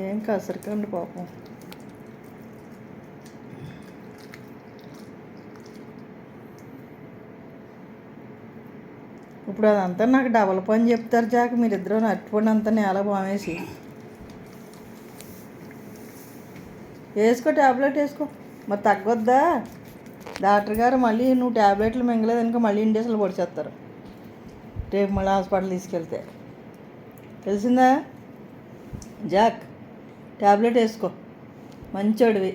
ఏం కసరికండి పాపం. ఇప్పుడు అదంతా నాకు డబల్ పని చెప్తారు జాక. మీరిద్దరూ అట్టుపండి అంతా నేల బామేసి వేసుకో, ట్యాబ్లెట్ వేసుకో. మరి తగ్గొద్దా? డాక్టర్ గారు మళ్ళీ నువ్వు ట్యాబ్లెట్లు మింగలేదు ఇంకా మళ్ళీ ఇండేషన్లు పొడిచేస్తారు రేపు మళ్ళీ హాస్పిటల్ తీసుకెళ్తే. తెలిసిందా జాక్? ట్యాబ్లెట్ వేసుకో, మంచోడివి.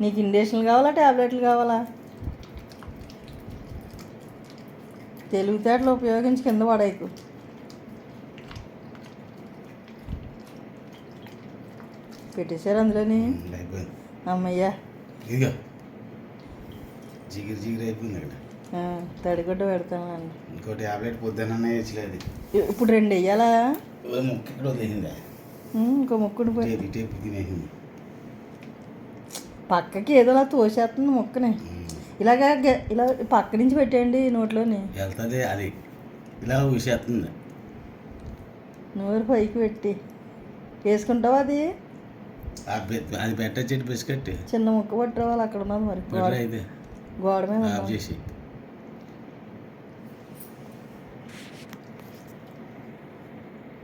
నీకు ఇండేషన్లు కావాలా ట్యాబ్లెట్లు కావాలా? తెలివితేటలు ఉపయోగించి కింద పడేయకు. పెట్టేశారు అందులోని. అమ్మయ్యా, జిగిరి జిగిరి అయిపోయింది అక్కడ. తడిగుడ్డ పెడతానండి. ఇంకో ట్యాబ్లెట్ పొద్దున్న వేయట్లేదు. ఇప్పుడు 2 వెయ్యాలా? ముక్కు ఇక్కడ వదిలేసిందా? ఇంకో ముక్కుడు టేపు తినేసింది. పక్కకి ఏదోలా తోసేస్తుంది ముక్కని. ఇలాగా ఇలా పక్క నుంచి పెట్టేయండి నోట్లోని. వెళ్తుంది అది, ఇలా ఊసేస్తుంది. నోరు పైకి పెట్టి వేసుకుంటావా? అది అది పెట్టచ్చేటి బిస్కెట్ చిన్న ముక్క పట్టుకోవాలి. అక్కడ ఉన్నది మరి అయితే గోడ మీద ఆఫ్ చేసి